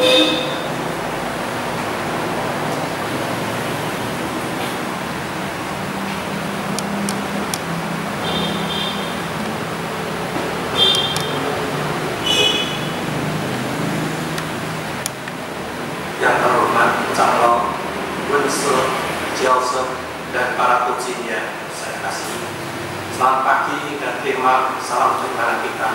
Yang terhormat calon Winston, Joseph, dan para pujinya saya kasih. Selamat pagi dan terima salam sejahtera kita.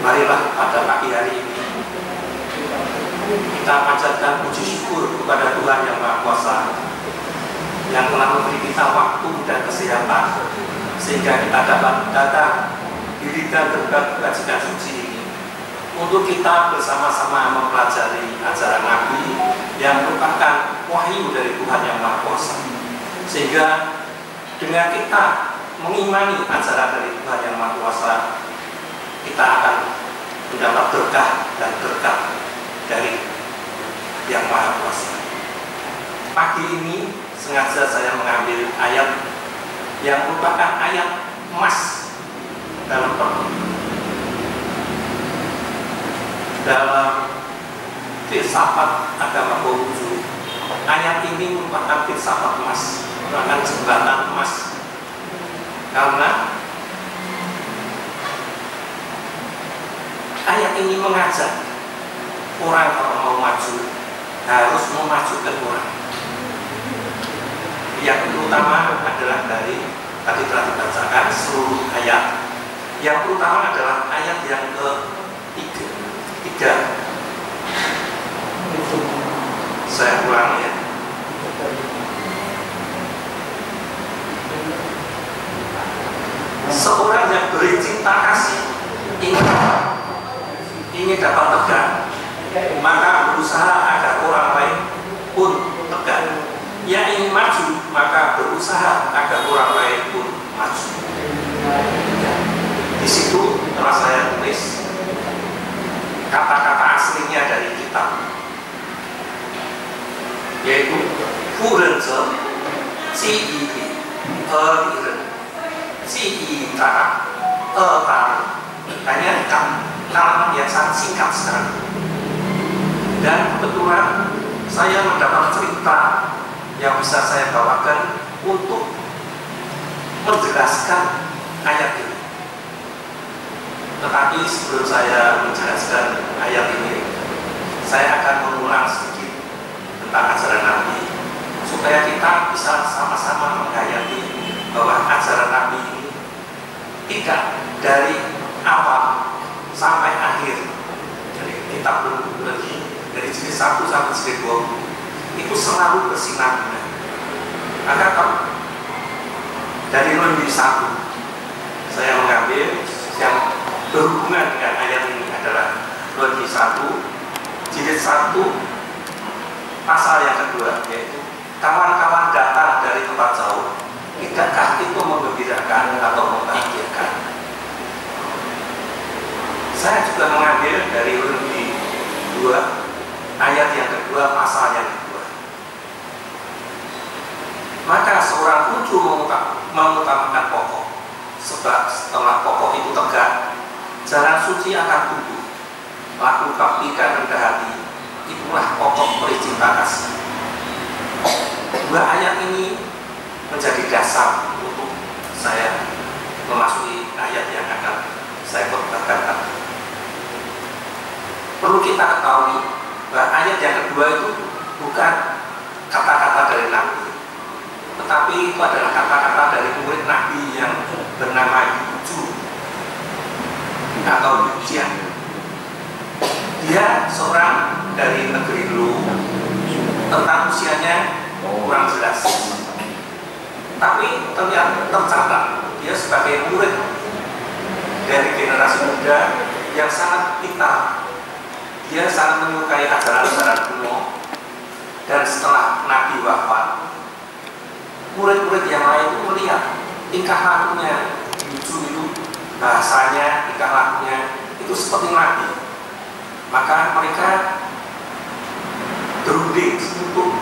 Marilah pada pagi hari ini kita panjatkan puji syukur kepada Tuhan Yang Maha Kuasa yang telah memberi kita waktu dan kesehatan sehingga kita dapat datang diri dan berbagikan suci ini untuk kita bersama-sama mempelajari ajaran Nabi yang merupakan wahyu dari Tuhan Yang Maha Kuasa, sehingga dengan kita mengimani ajaran dari Tuhan Yang Maha Kuasa, kita akan mendapat berkah dan berkat dari Yang Maha Kuasa. Pagi ini sengaja saya mengambil ayat yang merupakan ayat emas dalam filsafat agama Konghucu. Ayat ini merupakan filsafat emas, merupakan jembatan emas, karena ayat ini mengajak orang kalau mau maju harus memajukan orang. Yang utama adalah dari tadi telah dibacakan seluruh ayat. Yang utama adalah ayat yang ketiga. Saya ulang ya. Seorang yang beri cinta kasih ingin dapat tegak, maka berusaha agar orang lain pun tegak. Yang ingin maju, maka berusaha agar orang lain pun maju. Di situ telah saya tulis kata-kata aslinya dari kitab, yaitu Furenze, hanya kalimat yang sangat singkat sekali. Dan kebetulan saya mendapat cerita yang bisa saya bawakan untuk menjelaskan ayat ini. Tetapi sebelum saya menjelaskan ayat ini, saya akan mengulang sedikit tentang ajaran Nabi, supaya kita bisa sama-sama menghayati bahwa ajaran Nabi ini tidak dari awal sampai akhir, dari kitab lagi dari jilid 1 sampai jilid 20 itu selalu bersinambungan. Maka kalau dari Lundi 1 saya mengambil yang berhubungan dengan ayat ini adalah Lundi 1 jilid 1 pasal yang kedua, yaitu kawan-kawan datang dari tempat jauh, tidakkah itu menggembirakan atau membahagiakan? Saya juga mengambil dari Lundi 2 ayat yang kedua pasal yang kedua. Maka seorang kudu mengutamakan pokok, sebab setelah pokok itu tegak, jalan suci akan tumbuh. Laku bakti dan rendah hati, itulah pokok peri cinta kasih. Dua ayat ini menjadi dasar untuk saya memasuki ayat yang akan saya khotbahkan. Perlu kita ketahui bahwa ayat yang kedua itu bukan kata-kata dari Nabi, tetapi itu adalah kata-kata dari murid Nabi yang bernama Yuju atau Yujian. Dia seorang dari negeri Lu, tentang usianya kurang jelas, tapi ternyata tercatat dia sebagai murid dari generasi muda yang sangat pintar. Dia sangat menyukai ajaran-ajaran kuno, dan setelah Nabi wafat, murid-murid yang lain itu melihat tingkah lakunya Yuju itu, bahasanya, tingkah lakunya itu seperti Nabi. Maka mereka berunding untuk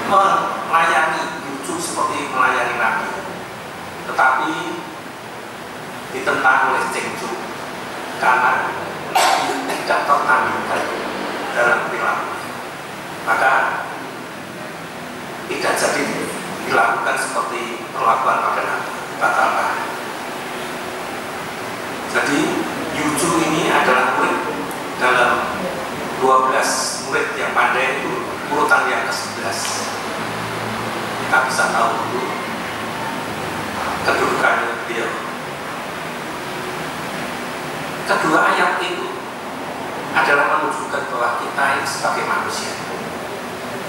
melayani Yuju seperti melayani Nabi. Tetapi ditentang oleh Chengju karena tidak tertandingkan dalam perilaku, maka tidak jadi dilakukan seperti perlakuan pada Nabi, batalkan. Jadi Yuju ini adalah murid dalam 12 murid yang pandai itu urutan yang ke-11. Kita bisa tahu dulu kedudukannya beliau. Kedua ayat itu adalah menunjukkan bahwa kita ini sebagai manusia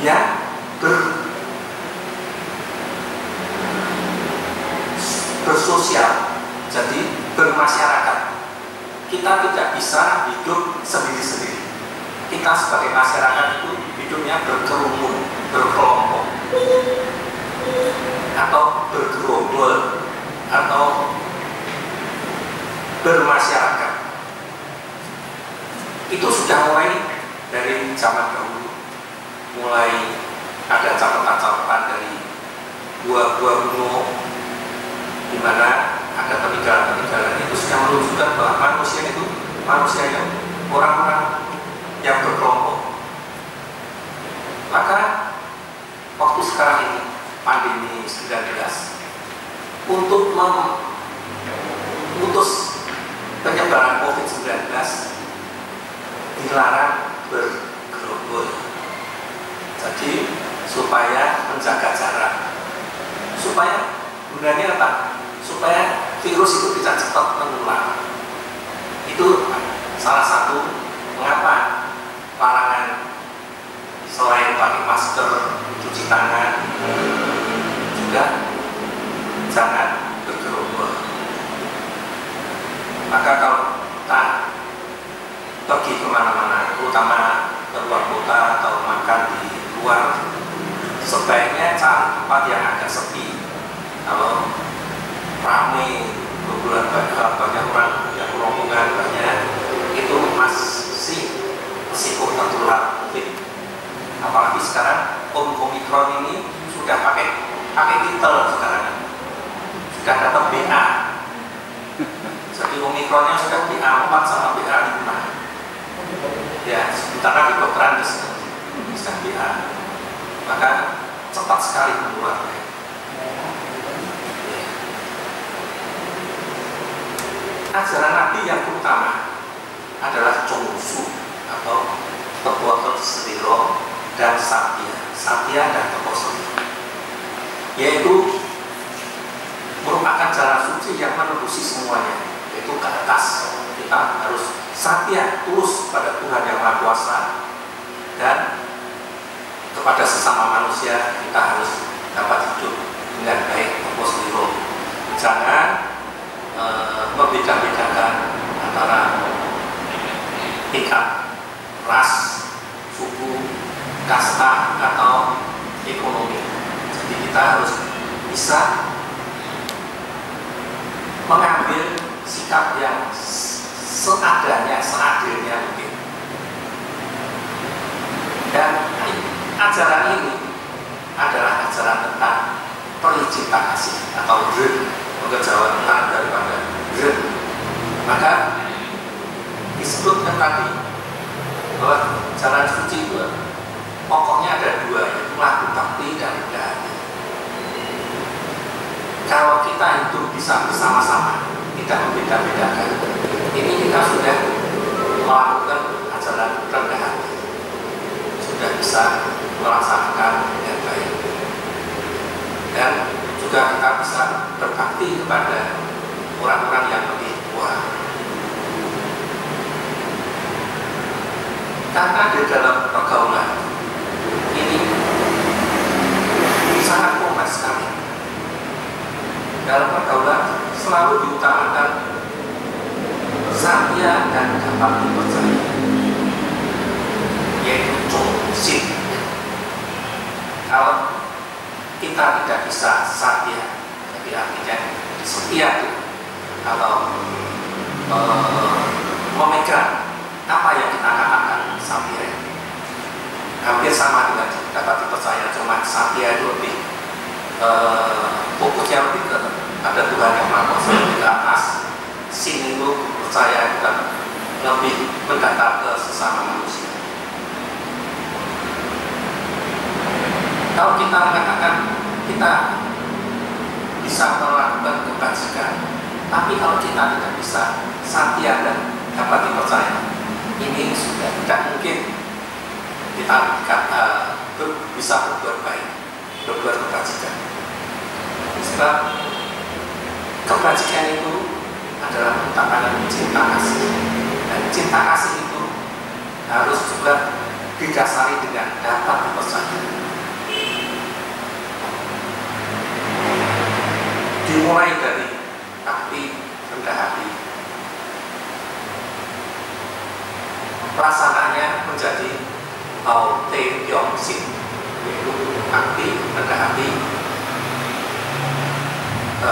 yang bersosial, jadi bermasyarakat. Kita tidak bisa hidup sendiri-sendiri. Kita sebagai masyarakat itu hidupnya berkerumun, berkelompok, atau bergerombol, atau bermasyarakat. Itu sudah mulai dari zaman dahulu, mulai ada catatan-catatan dari gua-gua kuno di mana ada peninggalan-peninggalan itu sudah menunjukkan bahwa manusia itu manusia yang orang-orang yang berkelompok. Maka waktu sekarang ini pandemi 19 untuk memutus penyebaran COVID-19 dilarang bergerombol. Jadi supaya menjaga jarak, supaya gunanya apa? Supaya virus itu tidak cepat menular. Itu salah satu mengapa larangan selain pakai masker, cuci tangan, juga jangan bergerombol. Maka kalau kita pergi kemana-mana, terutama ke luar kota atau makan di luar, sebaiknya cari tempat yang agak sepi. Kalau ramai, banyak orang, yang rombongan banyak, itu masih risiko tertular COVID. Apalagi sekarang Omikron ini sudah pakai titel sekarang, sudah dapat BA. Jadi Omikronnya sudah BA4 sama BA5. Ya, sebentar lagi dokteran sudah BA. Maka cepat sekali menularnya. Ajaran Nabi yang utama adalah Chongsu atau Tepotot Sediro dan Satya dan Tepotot, yaitu merupakan jalan suci yang menerusi semuanya, yaitu ke atas. Kita harus Satya, tulus pada Tuhan yang Maha Kuasa, dan kepada sesama manusia kita harus dapat hidup dengan baik. Tepotot, jangan membeda-bedakan antara tingkat ras, suku, kasta, atau ekonomi. Jadi kita harus bisa mengambil sikap yang seadilnya mungkin. Dan ajaran ini adalah ajaran tentang percinta kasih atau pengejawangan daripada maka disebutkan tadi bahwa jalan suci itu pokoknya ada dua, yaitu laku bakti dan rendah hati. Kalau kita hidup bisa bersama-sama, tidak membeda-bedakan, ini kita sudah melakukan ajaran rendah hati, sudah bisa melaksanakan dengan baik, dan juga kita bisa berbakti kepada orang-orang yang lebih tua. Karena di dalam pergaulan ini sangat kompleks sekali. Dalam pergaulan selalu diutamakan satya dan dapat dipercaya, yaitu Chongsit. Kalau kita tidak bisa satya, jadi artinya setia atau memegang apa yang kita katakan satya, hampir sama dengan dapat dipercaya, cuma satya itu lebih fokusnya lebih ke ada Tuhan yang Maha Kuasa, lebih ke atas. kita bisa melakukan kebajikan, tapi kalau kita tidak bisa setia dan dapat dipercaya, ini sudah tidak mungkin kita bisa berbuat baik, berbuat kebajikan. Sebab kebajikan itu adalah merupakan cinta kasih, dan cinta kasih itu harus juga didasari dengan dapat dipercaya. Dimulai dari hati rendah hati, pelaksanaannya menjadi Te Yong Sin, yaitu hati rendah hati,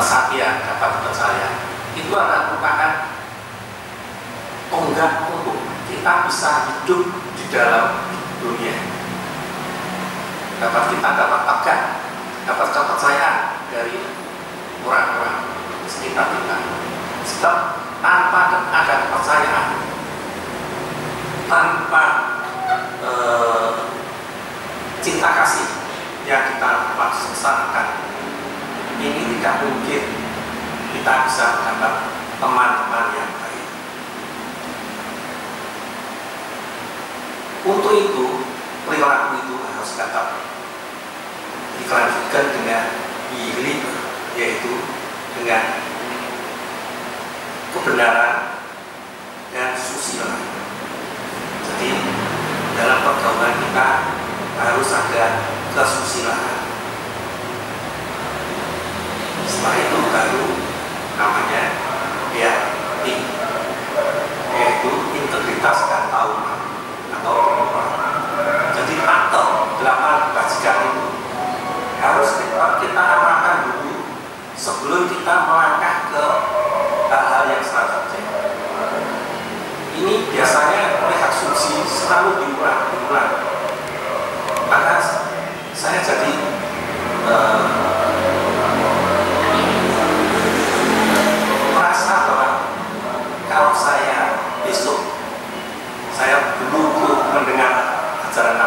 satya dapat dipercaya. Itu adalah merupakan tonggak untuk kita bisa hidup di dalam dunia. Kita dapat pegang, dapat kepercayaan dari orang-orang sekitar kita. Sebab tanpa ada kepercayaan, tanpa cinta kasih yang kita laksanakan, ini tidak mungkin kita bisa mendapat teman-teman yang baik. Untuk itu, perilaku itu harus dapat dikelanjutkan dengan ilim, yaitu dengan kebenaran dan susila. Jadi dalam pergaulan kita harus ada kesusilaan. Setelah itu baru namanya BRI, yaitu integritas dan tahunan atau kebenaran. Jadi faktor 8 kebajikan itu harus kita amalkan dulu sebelum kita melangkah ke hal-hal yang selanjutnya. Ini biasanya oleh asumsi selalu diulang. Maka saya jadi merasa bahwa kalau saya besok, saya dulu mendengar ajaran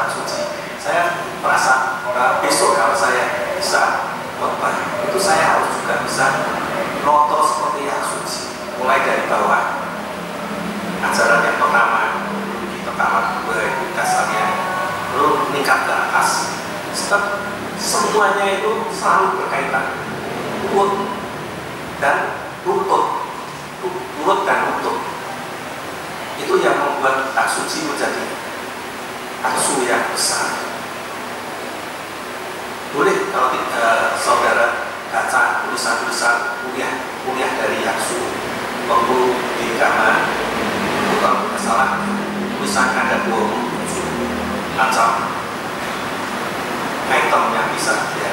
asumsi, saya merasa besok kalau saya bisa khotbah, itu saya harus juga bisa noto seperti asumsi, mulai dari bawah. Ajaran yang pertama, kedua itu dasarnya, lalu meningkat ke atas. Sebab semuanya itu selalu berkaitan, urut dan lutut, itu yang membuat asumsi menjadi aksu yang besar. Boleh kalau saudara baca tulisan-tulisan kuliah dari Yaksu, waktu di Gama, kalau tidak salah tulisan ada 27 macam item yang bisa ya.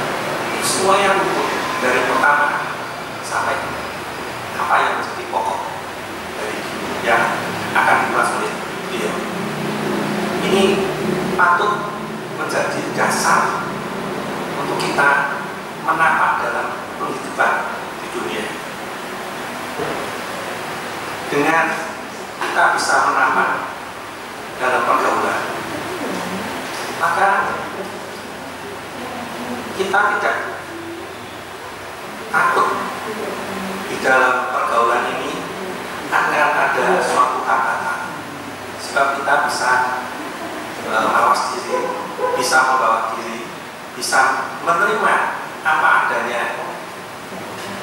Semua yang dari pertama sampai apa yang menjadi pokok dari yang akan dibahas oleh dia. Ini patut menjadi dasar untuk kita menapak dalam kehidupan di dunia. Dengan kita bisa menapak dalam pergaulan, maka kita tidak takut di dalam pergaulan ini akan ada suatu hambatan. Sebab kita bisa mawas diri, bisa membawa diri, bisa menerima apa adanya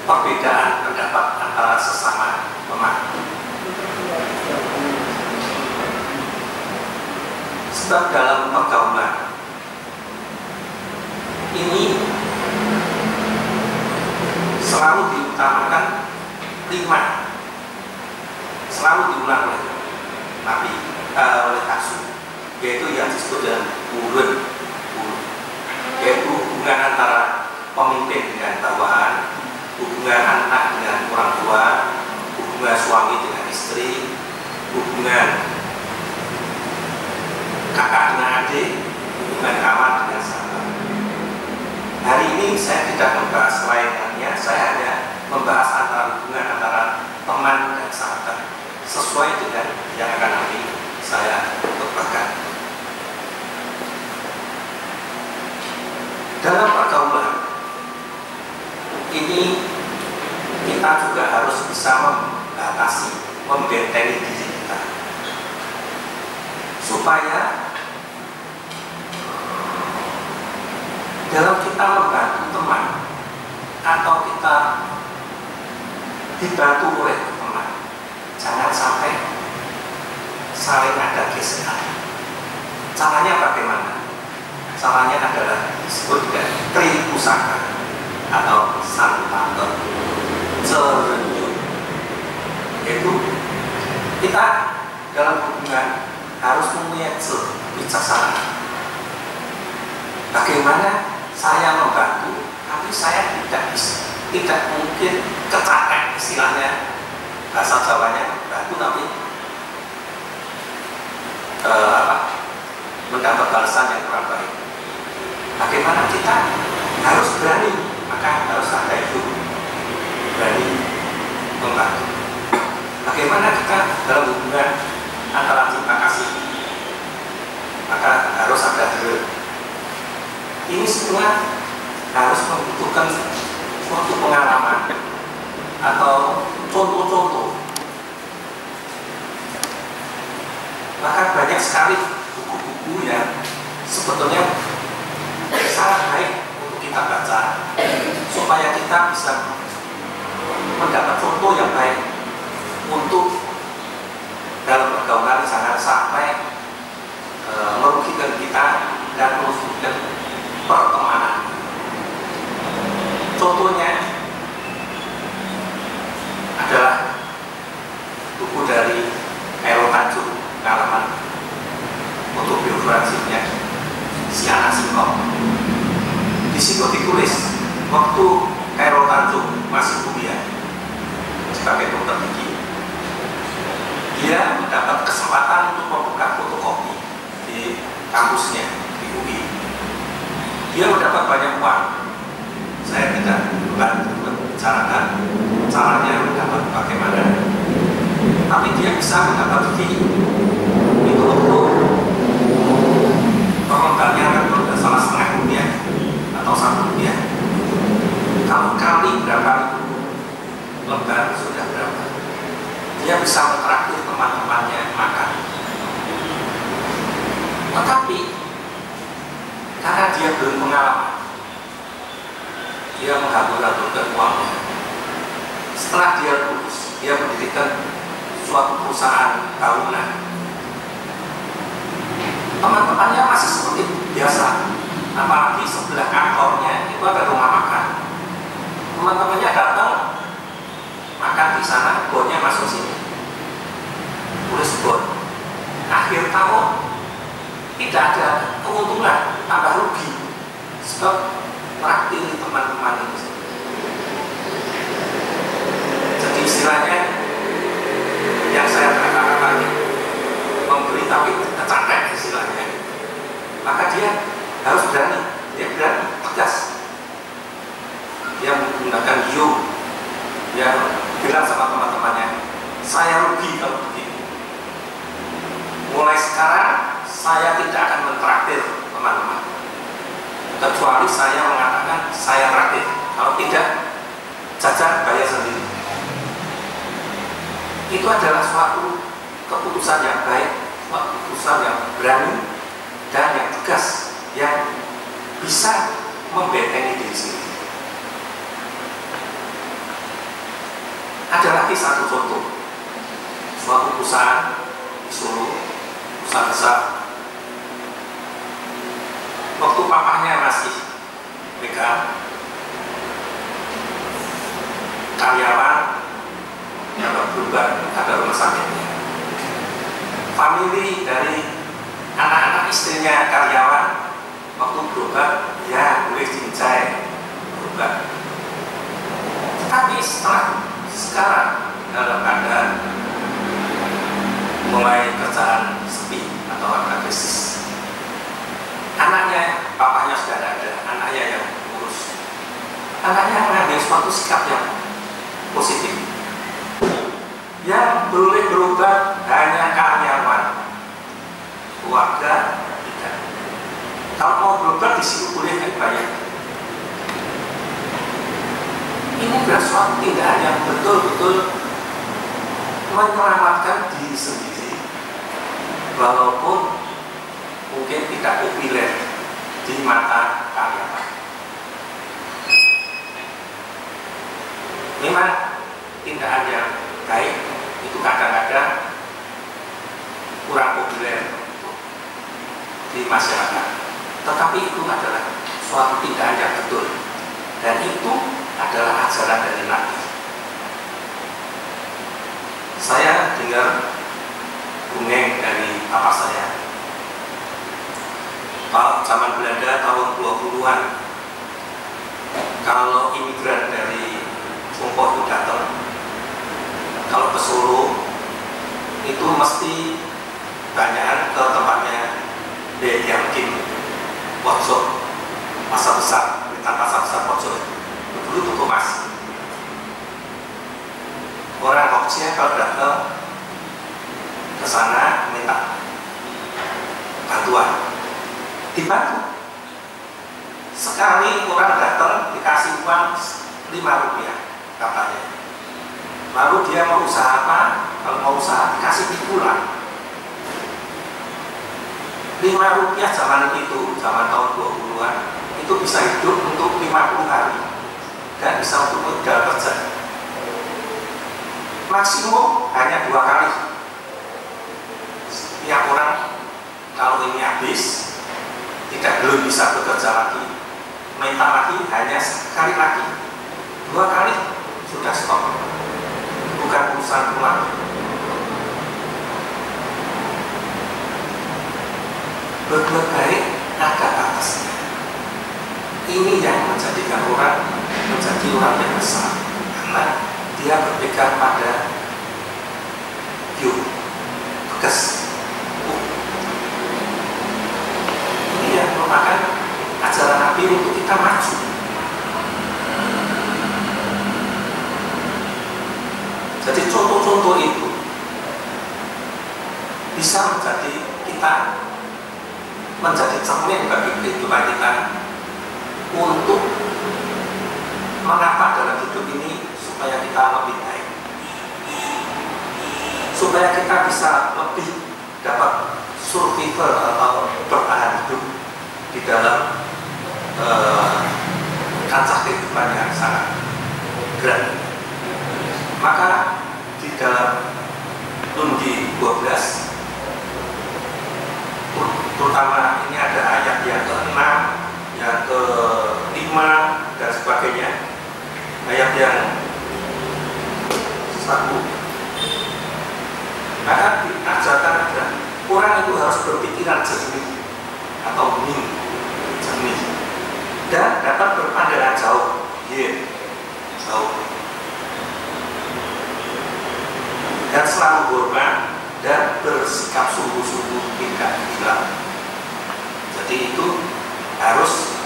perbedaan pendapat antara sesama pemaham. Sebab dalam pergaulan ini selalu diutamakan 5, selalu diulang oleh Nabi, oleh Rasul, yaitu yang disebut dengan ulun, yaitu hubungan antara pemimpin dengan bawahan, hubungan anak dengan orang tua, hubungan suami dengan istri, hubungan kakak dengan adik, hubungan kawan dengan sahabat. Hari ini saya tidak membahas lainnya, saya hanya membahas hubungan antara teman dan sahabat, sesuai dengan yang akan nanti saya khotbahkan. Dalam pergaulan membatasi, membentengi diri kita, supaya dalam kita membantu teman atau kita dibantu oleh teman, jangan sampai saling ada gesekan. Caranya bagaimana? Caranya adalah disebut dengan tripusaka atau santater cerenjung. Yaitu kita dalam hubungan harus mempunyai bijaksana. Bagaimana saya membantu, tapi saya tidak mungkin kecakek, istilahnya bahasa Jawanya bantu tapi mendapat balasan yang kurang baik. Bagaimana kita harus berani, maka harus ada itu berani membantu. Bagaimana kita dalam hubungan antara cinta kasih, maka harus ada hal. Ini semua harus membutuhkan suatu pengalaman atau contoh-contoh. Maka banyak sekali buku-buku yang sebetulnya sangat baik untuk kita baca, supaya kita bisa mendapat contoh yang baik untuk dalam pergaulan, jangan sampai merugikan kita dan merugikan pertemanan. Contohnya adalah buku dari Khairul Tanjung, pengalaman untuk biografinya si anak singkong. Di situ ditulis waktu Khairul Tanjung masih kuliah sebagai dokter gigi, dia mendapat kesempatan untuk membuka fotokopi di kampusnya di UI. Dia mendapat banyak uang. Saya tidak membicarakan caranya mendapat bagaimana, tapi dia bisa mendapat fee itu untuk pengembangannya kan sudah salah setengah rupiah atau 1 rupiah. Kalau kali berapa lembar sudah berapa, dia bisa mentraktir teman-temannya makan. Tetapi karena dia belum pengalaman, dia menghambur-hamburkan uangnya. Setelah dia lulus, dia mendirikan suatu perusahaan tahunan. Teman-temannya masih seperti biasa, apalagi sebelah kantornya itu ada rumah makan. Teman-temannya datang makan di sana, bonnya masuk sini, tulis bon. Akhir tahun tidak ada keuntungan, tambah rugi, sebab traktir teman-teman itu. Jadi istilahnya yang saya katakan tadi, memberi tapi kecapek istilahnya. Maka dia harus berani, dia berani, tegas. Dia menggunakan you, dia bilang sama teman-temannya, saya rugi kalau begini. Mulai sekarang saya tidak akan mentraktir teman-teman, kecuali saya mengatakan saya traktir. Kalau tidak, jajan bayar sendiri. Itu adalah suatu keputusan yang baik, suatu keputusan yang berani dan yang tegas, yang bisa membentengi diri sendiri. Ada lagi satu contoh, suatu perusahaan di Solo, perusahaan besar. Waktu papahnya masih pegang, karyawan yang berubah ada rumah sakitnya. Famili dari anak-anak istrinya karyawan waktu berobat, ya boleh cincai berobat. Tapi sekarang dalam keadaan mulai kerjaan sepi atau agak krisis, anaknya, papanya sudah ada, anaknya yang urus. Anaknya mengambil suatu sikap yang positif. Yang boleh berubah hanya karyawan, keluarga tidak. Kalau mau berubah di situ boleh bayar. Ini adalah suatu tindakan yang betul-betul menyelamatkan diri sendiri walaupun mungkin tidak populer di mata karyawan. Memang tindakan yang baik itu kadang-kadang kurang populer di masyarakat, tetapi itu adalah suatu tindakan yang betul, dan itu adalah ajaran dari Nabi. Saya dengar dongeng dari papa saya. Pak, zaman Belanda tahun 20-an, kalau imigran dari Tiongkok itu datang, kalau ke Solo itu mesti banyak ke tempatnya Yang Kim Pojok, pasar besar, pasar besar Pojok, dulu toko emas. Orang Hoksia kalau datang ke sana minta bantuan, dibantu. Sekali orang datang dikasih uang 5 rupiah katanya. Lalu dia mau usaha apa? Kalau mau usaha dikasih pulang. 5 rupiah zaman itu, zaman tahun 20-an, itu bisa hidup untuk 50 hari dan bisa untuk modal kerja. Maksimum hanya 2 kali. Setiap orang kalau ini habis, belum bisa bekerja lagi, minta lagi hanya sekali lagi, 2 kali sudah stop, bukan urusan pulang. Berbuat baik ada batasnya. Ini yang menjadikan orang menjadi orang yang besar, karena dia berpegang pada yuk, tegas. Ini yang merupakan ajaran Nabi untuk kita maju. Jadi contoh-contoh itu bisa menjadi kita menjadi cermin bagi kehidupan kita untuk mengapa dalam hidup ini supaya kita lebih baik, supaya kita bisa lebih dapat survival atau bertahan hidup di dalam kancah kehidupan yang sangat berat. Maka di dalam Lundi 12 terutama ini ada ayat yang ke-6, yang ke-5 dan sebagainya, ayat yang 1. Maka diajarkan adalah orang itu harus berpikiran jernih atau jernih dan dapat berpandangan jauh, jauh, dan selalu hormat dan bersikap sungguh-sungguh tidak gila. Jadi itu harus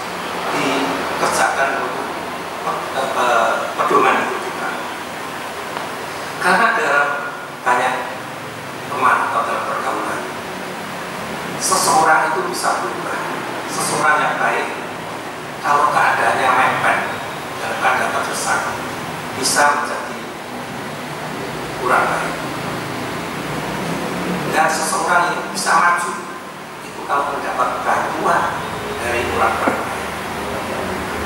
dikerjakan untuk pedoman hidup kita. Karena dalam banyak teman atau dalam pergaulan, seseorang itu bisa berubah. Seseorang yang baik, kalau keadaannya mepet dan keadaan terdesak, bisa menjadi kurang baik. Dan seseorang yang bisa maju itu kalau mendapat bantuan dari orang-orang lain.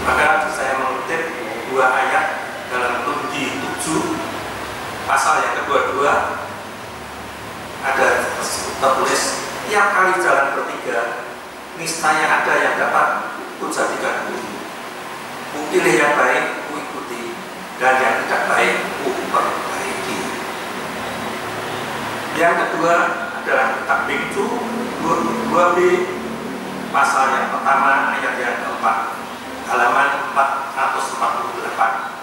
Maka saya mengutip 2 ayat dalam Lundi 7 pasal yang ke-22, ada tertulis, tiap kali jalan bertiga niscaya ada yang dapat kujadikan guru. Pilih yang baik, ku ikuti, dan yang tidak baik, ku perbaiki. Yang kedua adalah kitab Bingcu 2b pasal yang pertama ayat yang ke-4, halaman 448.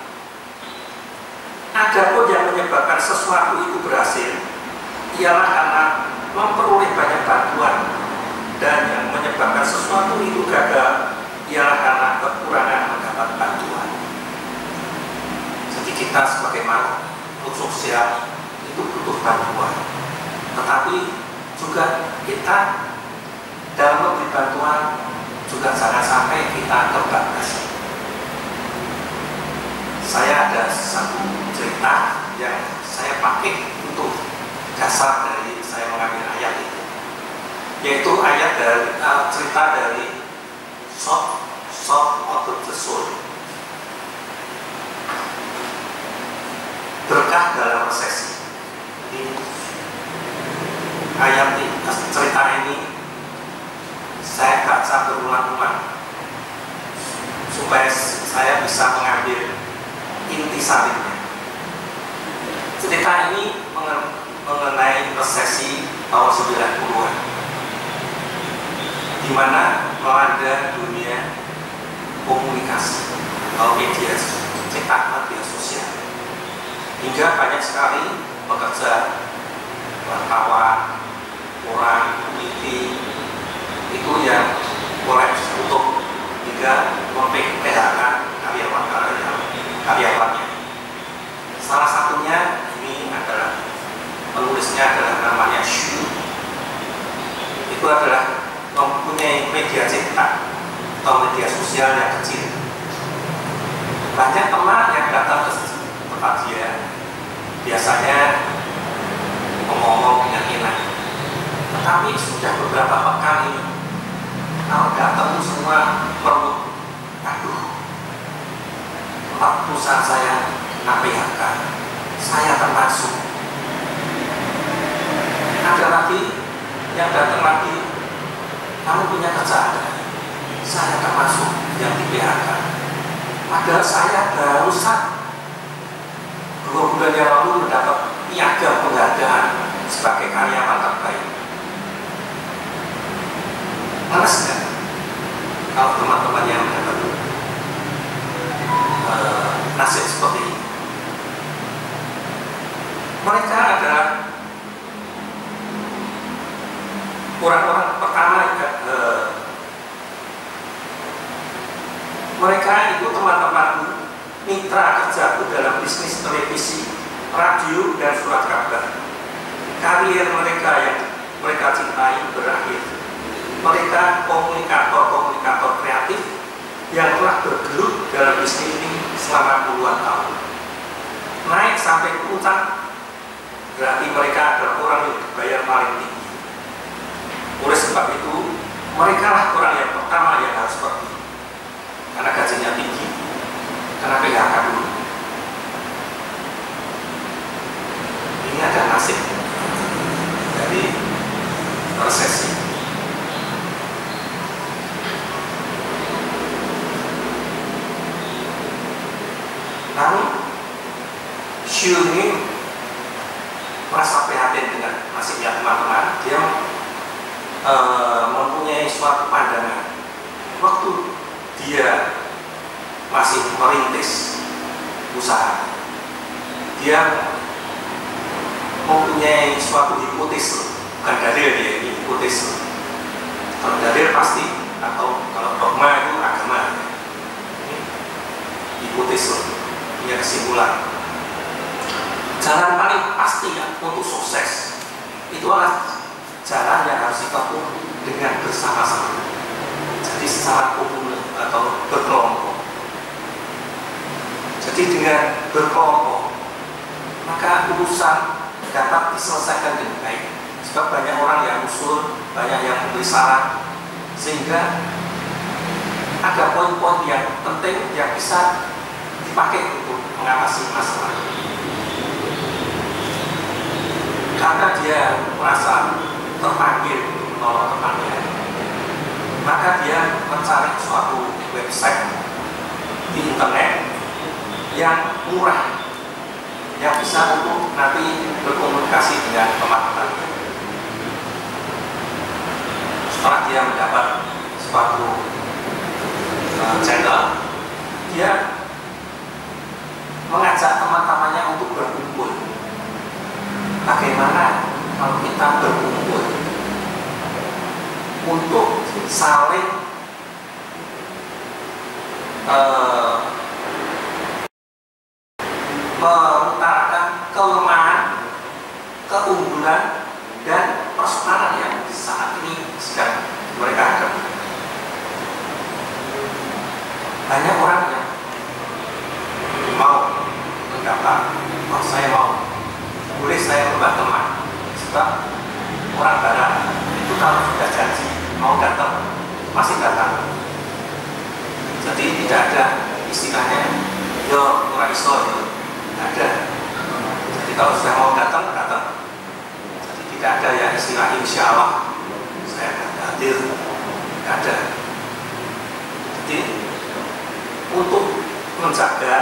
Adapun yang menyebabkan sesuatu itu berhasil ialah karena memperoleh banyak bantuan, dan yang menyebabkan sesuatu itu gagal ialah karena kekurangan mendapat bantuan. Jadi kita sebagai makhluk sosial itu butuh bantuan, tetapi juga kita dalam memberi bantuan juga jangan sampai kita terbabas. Saya ada satu cerita yang saya pakai untuk yaitu ayat dari cerita dari Song of the Soul. Berkah dalam resesi. Ini ayat ini, cerita ini saya baca berulang-ulang supaya saya bisa mengambil intisarinya. Cerita ini mengenai resesi tahun 90-an, di mana melanda dunia komunikasi atau media cetak, media sosial, hingga banyak sekali pekerja, wartawan, orang, peneliti itu yang kolaps untuk hingga memphk karyawannya. Salah satunya ini adalah penulisnya adalah namanya Xu. Itu adalah mempunyai media cetak atau media sosial yang kecil. Banyak teman yang datang ke tempat dia, biasanya ngomong dengan enak. Tetapi sudah beberapa pekan ini, kalau datang semua perlu, aduh, tempat perusahaan saya PHK, saya termasuk. Ada lagi yang datang lagi, kamu punya kerjaan, saya termasuk yang di PHK. Padahal saya barusan 2 bulan yang lalu mendapat piagam penghargaan sebagai karyawan terbaik. Malas nggak kalau teman-teman yang mendapat nasib seperti ini? Mereka adalah orang-orang pertama, mereka itu teman-temanku, mitra kerjaku dalam bisnis televisi, radio, dan surat kabar. Karier mereka yang mereka cintai berakhir. Mereka komunikator kreatif yang telah bergelut dalam bisnis ini selama puluhan tahun. Naik sampai puncak, berarti mereka adalah orang yang dibayar paling tinggi. Oleh sebab itu, mereka lah orang yang pertama yang harus pergi, karena gajinya tinggi, karena PHK dulu. Ini ada nasib dari resesi. Namun, Xu ini merasa prihatin dengan nasibnya teman-teman. Dia mempunyai suatu pandangan. Waktu dia masih merintis usaha, dia mempunyai suatu hipotese, bukan dalil dia, ini hipotese. Kalau dalil pasti, atau kalau dogma itu agama. Ini hipotese, punya kesimpulan. Jalan paling pasti ya, untuk sukses itu adalah jalan yang harus ditempuh dengan bersama-sama. Jadi secara komunal atau berkelompok. Jadi dengan berkelompok, maka urusan dapat diselesaikan dengan baik. Sebab banyak orang yang usul, banyak yang memberi saran, sehingga ada poin-poin yang penting yang bisa dipakai untuk mengatasi masalah. Karena dia merasa terpanggil untuk menolong temannya, maka dia mencari suatu website di internet yang murah, yang bisa untuk nanti berkomunikasi dengan teman-temannya. Setelah dia mendapat suatu channel, dia mengajak teman-temannya untuk berkumpul. Bagaimana kalau kita berkumpul untuk saling mengutarakan kelemahan, keunggulan, dan persoalan yang saat ini sedang mereka hadapi. Banyak orang yang mau mendaftar, oh saya mau, boleh saya membuat teman, sebab orang barat itu kalau sudah janji mau datang masih datang. Jadi tidak ada istilahnya yo ora iso yo, tidak ada. Jadi kalau sudah mau datang datang. Jadi tidak ada ya istilah insya Allah saya akan hadir, tidak ada. Jadi untuk menjaga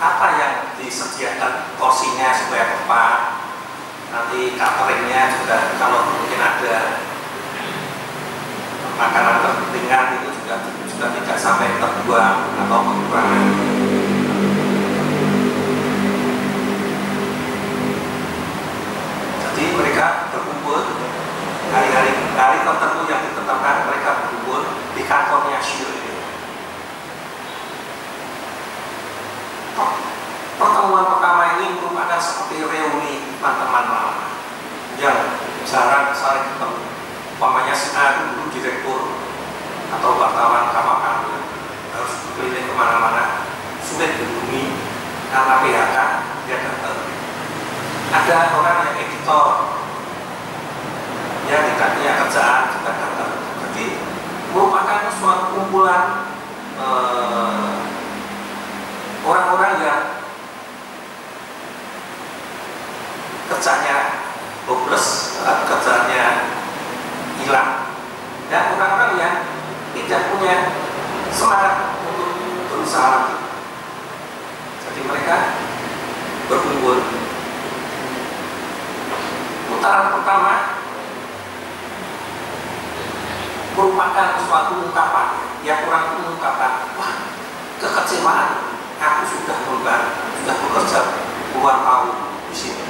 apa yang disediakan porsinya supaya tepat, nanti cateringnya juga kalau mungkin ada makanan ringan itu juga tidak sampai terbuang atau kekurangan. Jadi mereka berkumpul hari tertentu yang ditetapkan, mereka berkumpul di kantornya Syur. Pertemuan pertama ini merupakan seperti reuni teman-teman lama yang jarang saling ketemu. Umpamanya si A dulu direktur atau wartawan KPK harus keliling kemana-mana, sulit dihubungi karena PHK, dia datang. Ada orang yang editor yang tidak punya kerjaan juga datang. Jadi merupakan suatu kumpulan orang-orang yang kerjanya hopeless, kerjanya hilang, dan orang-orang yang tidak punya semangat untuk berusaha lagi. Jadi mereka berkumpul. Putaran pertama merupakan suatu ungkapan yang orang mengungkapkan, wah kekecewaan, aku sudah bekerja puluhan tahun di sini.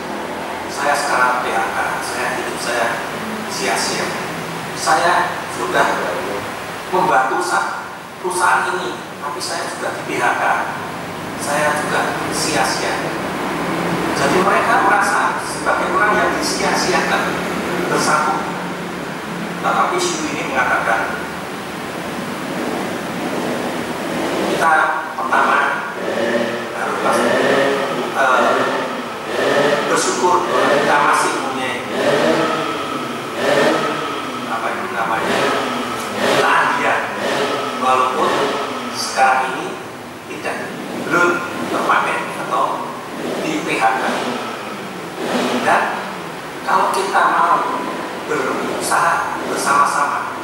Saya sekarang PHK, hidup saya sia-sia. Saya sudah membantu perusahaan ini, tapi saya sudah di PHK. Saya juga sia-sia. Jadi mereka merasa sebagai orang yang disia-siakan bersatu. Tetapi Syur ini mengatakan, kita pertama harus bersyukur bahwa kita masih punya apa itu namanya keahlian, walaupun sekarang ini belum terpakai atau di PHK. Dan kalau kita mau berusaha bersama-sama,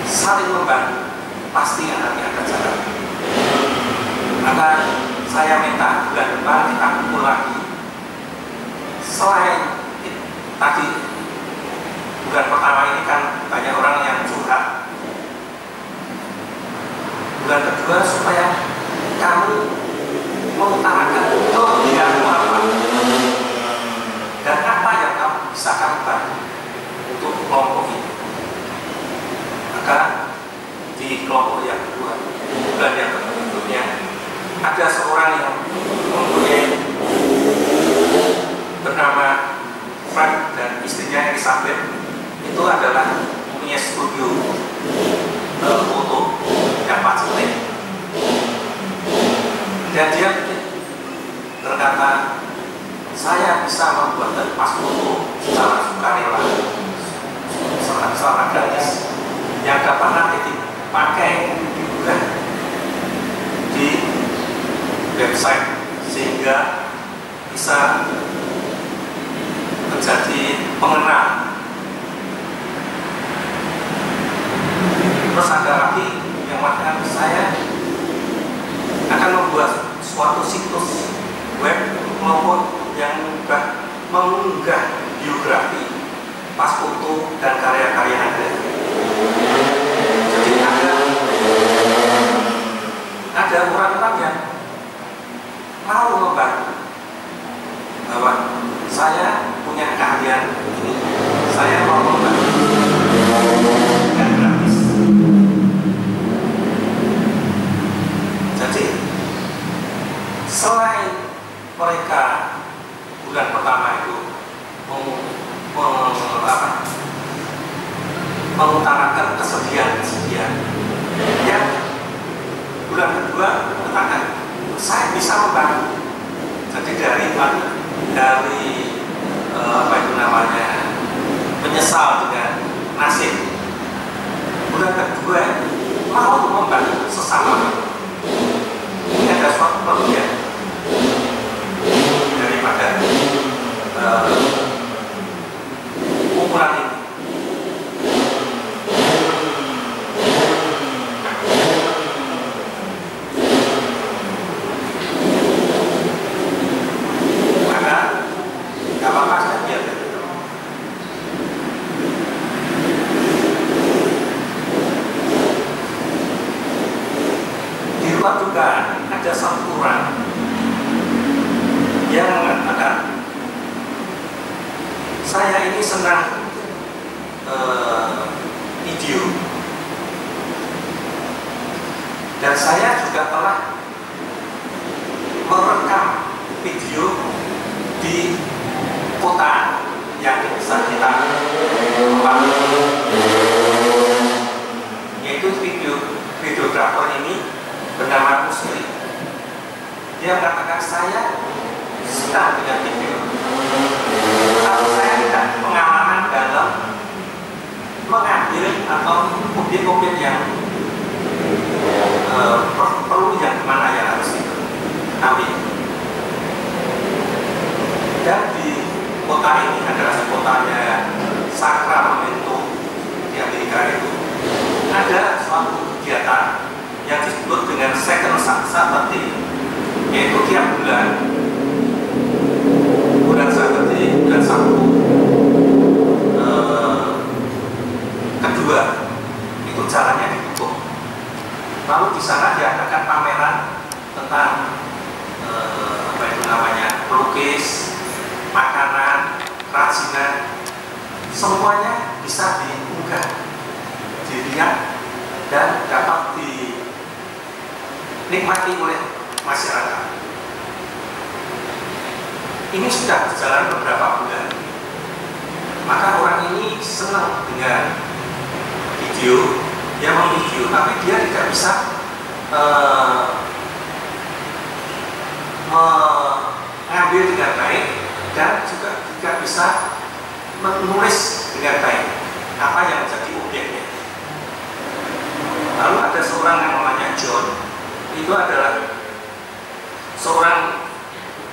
saling membantu, pasti nanti akan jalan. Maka saya minta bulan depan kita kumpul lagi. Selain tadi bulan pertama ini kan banyak orang yang curhat, bulan kedua supaya kamu mengutarakan kelebihanmu apa dan apa yang kamu bisa kamu bantu untuk kelompok ini. Maka di kelompok yang kedua, bulan yang berikutnya, ada seorang yang mempunyai bernama Frank dan istrinya Elizabeth. Itu adalah punya studio foto yang cantik. Dan dia berkata, saya bisa membuat pas foto secara sukarela, secara gratis, yang dapat nanti dipakai diunggah di website sehingga bisa menjadi pengenal. Terus ada lagi yang mengatakan, saya akan membuat suatu situs web maupun yang mengunggah biografi, pas foto dan karya-karya Anda. Jadi ada orang-orang yang mau membantu bahwa saya punya keahlian ini, saya mau membantu dan gratis. Jadi selain mereka bulan pertama itu mengutarakan kesedihan, yang bulan kedua mengatakan saya bisa membantu. Jadi dari apa itu namanya menyesal dengan nasib. Bulan kedua, mau membantu sesama. Ini ada suatu kelebihan daripada kumpulan ini. Maka gak apa-apa saya biarkan. Di luar juga ada satu orang yang mengatakan, saya ini senang video, dan saya juga telah merekam video di kota yang bisa kita tempati, yaitu videografer ini bernama Musli. Dia mengatakan, saya senang dengan video, tapi saya tidak pengalaman dalam mengambil atau objek-objek yang perlu yang mana yang harus diambil. Dan di kota ini adalah kotanya Sacramento di Amerika itu, ada suatu kegiatan yang disebut dengan Second Saturday, yaitu tiap bulan Saturday, bulan Sabtu kedua itu jalannya ditutup. Lalu di sana diadakan pameran tentang apa itu namanya, pelukis, makanan, kerajinan, semuanya bisa diunggah, dilihat, dan dapat dinikmati oleh masyarakat. Ini sudah berjalan beberapa bulan. Maka orang ini senang dengan video, dia memvideo, tapi dia tidak bisa mengambil dengan baik, dan juga tidak bisa menulis dengan baik apa yang menjadi objeknya. Lalu ada seorang yang namanya John, itu adalah seorang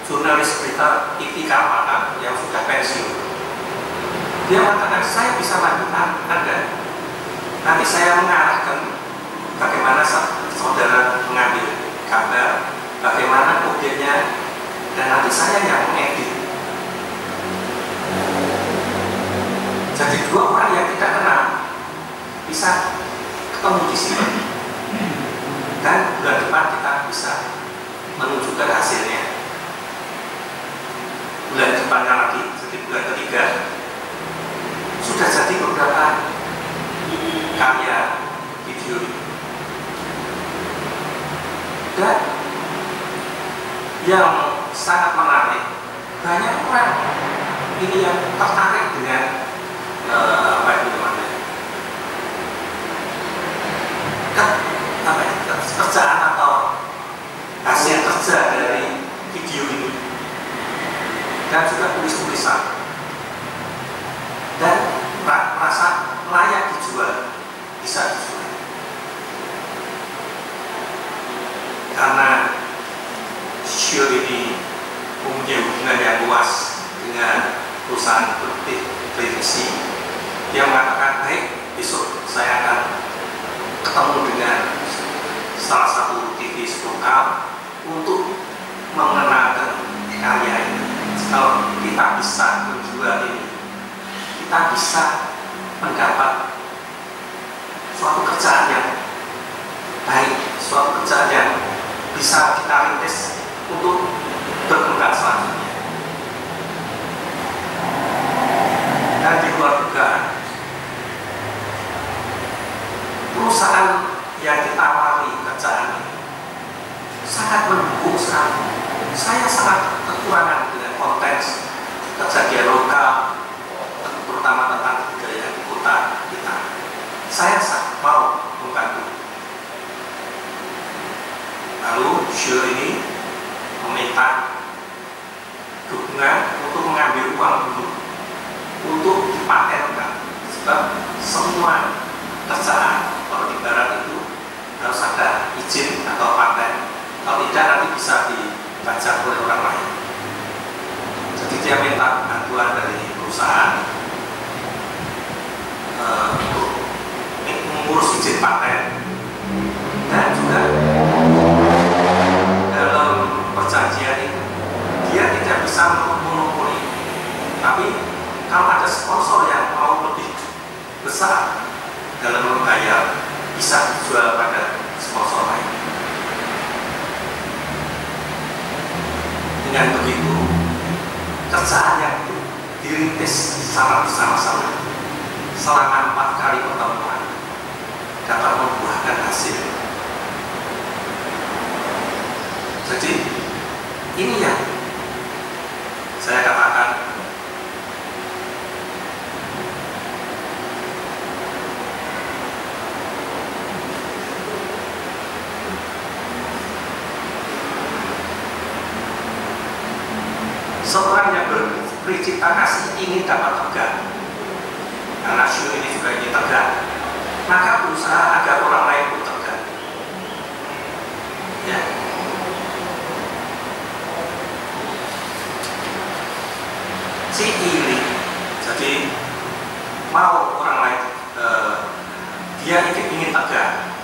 jurnalis berita TV Kapal yang sudah pensiun. Dia mengatakan, saya bisa bantu Anda. Nanti saya mengarahkan bagaimana saudara mengambil gambar, bagaimana objeknya, dan nanti saya yang mengedit. Jadi dua orang yang tidak kenal bisa ketemu di sini, dan bulan depan kita bisa menunjukkan hasilnya. Bulan depannya lagi, jadi bulan ketiga, sudah jadi beberapa karya video. Dan yang sangat menarik, banyak orang ini yang tertarik dengan apa itu namanya, kerjaan atau hasil kerja dari video ini, dan juga tulis-tulisan, dan merasa layak dijual, bisa dijual. Karena Shio ini mempunyai hubungan yang luas dengan perusahaan televisi. Dia mengatakan, baik, besok saya akan ketemu dengan salah satu TV lokal untuk mengenalkan karya ini. Kalau kita bisa menjual ini, kita bisa mendapat suatu kerjaan yang baik, suatu kerjaan yang bisa kita rintis untuk berkembang selanjutnya. Dan di luar juga, perusahaan yang ditawari kerjaan ini sangat mendukung sekali. Saya sangat kekurangan dengan konten kejadian lokal, terutama tentang budaya di kota kita. Saya sangat mau membantu. Lalu Shio ini meminta dukungan untuk mengambil uang dulu untuk dipatenkan. Sebab semua kerjaan kalau di barat itu harus ada izin atau paten. Kalau tidak nanti bisa dibajak oleh orang lain. Jadi dia minta bantuan dari perusahaan untuk mengurus izin paten, dan juga dalam perjanjian itu dia tidak bisa monopoli. Tapi kalau ada sponsor yang mau lebih besar dalam membayar, bisa dijual pada sponsor lain. Dengan begitu, kerjaan yang dirintis secara bersama-sama selama 4 kali pertemuan dapat membuahkan hasil. Jadi ini yang saya katakan seorang yang beri cita kasih ingin dapat tegak, karena Syu ini juga ingin tegak, maka berusaha agar orang lain pun tegak. Ya. Si iri, jadi mau orang lain, dia ingin tegak,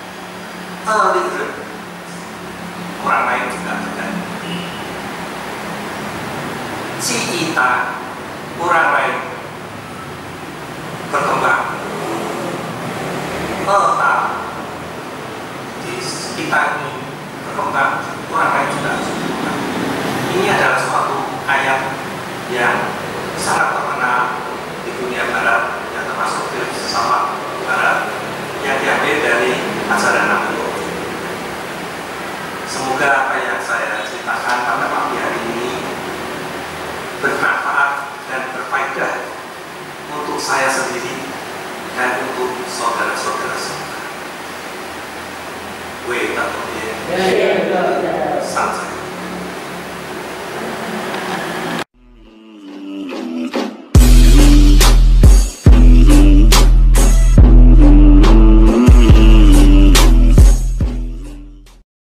orang lain juga tegak. Si ita, orang lain berkembang, kita ini berkembang, orang lain juga berkembang. Ini adalah suatu ayat yang sangat terkenal di dunia barat, yang termasuk filsafat barat, yang diambil dari ajaran Nabi. Semoga apa yang saya ceritakan pada pagi hari